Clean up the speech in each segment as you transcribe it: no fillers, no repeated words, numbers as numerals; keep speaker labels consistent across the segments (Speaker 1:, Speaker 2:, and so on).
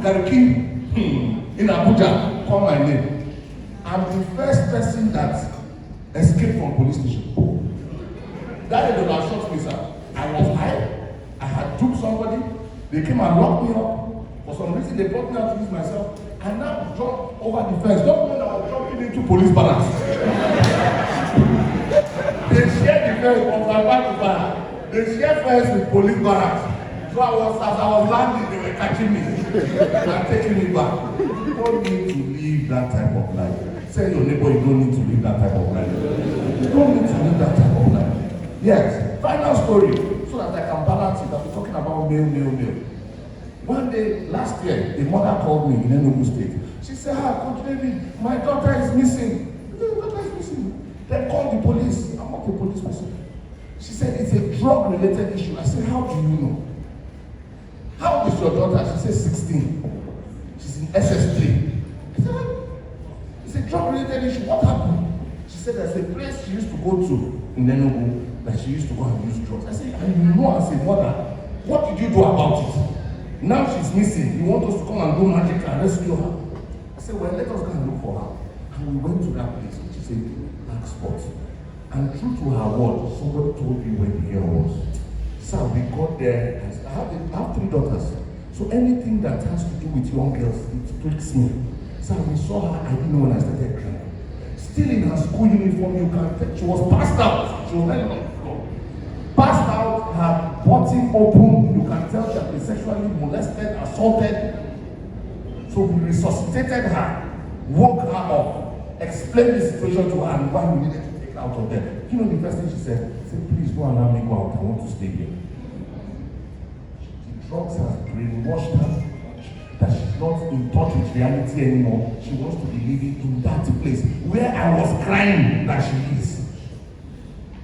Speaker 1: Gariki in Abuja call my name. I'm the first person that escaped from police station. That day they were shot me, sir. I was high. I had duped somebody. They came and locked me up. For some reason, they brought me out to use myself. I now jumped over the fence. Don't know that I was jumping into police barracks. They shared the fence from my back to back. They shared fence with police barracks. So as I was landing, they were catching me and taking me back. You don't need to live that type of life. Tell your neighbor you don't need to live that type of life. You don't need to live that type of life. Yes, final story, so that I can balance it. I'll be talking about mail. One day, last year, a mother called me in Enugu State. She said, Coach David, my daughter is missing. My daughter is missing. Then called the police. I'm not a police person. She said, it's a drug-related issue. I said, how do you know? How old is your daughter? She said, 16. She's in SS3. I said, what? It's a drug-related issue. What happened? She said, there's a place she used to go to in Enugu that she used to go and use drugs. I said, and you know, as a mother, what did you do about it? Now she's missing. You want us to come and do magic and rescue her? I said, well, let us go and look for her. And we went to that place, which is a black spot. And true to her word, somebody told me where the girl was. So we got there. I have 3 daughters. So anything that has to do with young girls, it pricks me. So we saw her, I didn't know when I started crying. Still in her school uniform, you can tell she was passed out. She was lying on the floor. Passed out, her bottom open, you can tell she had been sexually molested, assaulted. So we resuscitated her, woke her up, explained the situation to her and why we needed to take her out of there. You know the first thing she said, please don't allow me go out, I want to stay here. The drugs has brainwashed her that she's not in touch with reality anymore. She wants to be living in that place where I was crying that she is.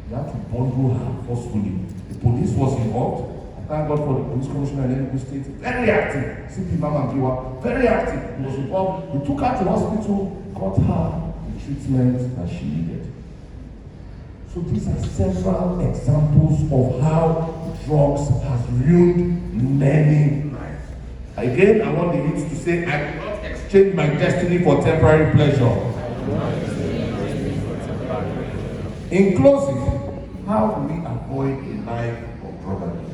Speaker 1: We had to bundle her forcefully. The police was involved. Thank God for the police commissioner in Enugu State. Very active. CP Mama Giwa, very active. He was involved. We took her to hospital, got her the treatment that she needed. So these are several examples of how drugs has ruined many lives. Again, I want the youth to say, I will not exchange my destiny for temporary pleasure. In closing, how do we avoid a life of drug abuse?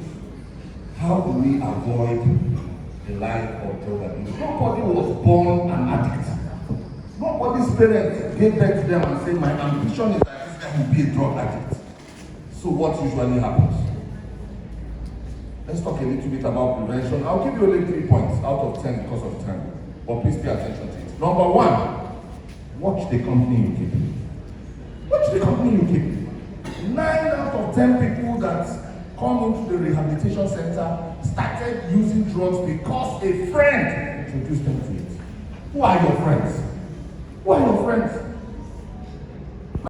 Speaker 1: How do we avoid a life of drug abuse? Nobody was born an addict. Nobody's parents gave birth to them and said, my ambition is that this guy will be a drug addict. So what usually happens? Let's talk a little bit about prevention. I'll give you only 3 points out of 10 because of time. But please pay attention to it. Number 1, watch the company you keep. Watch the company you keep. 9 out of 10 people that come into the rehabilitation center started using drugs because a friend introduced them to it. Who are your friends? Who are your friends?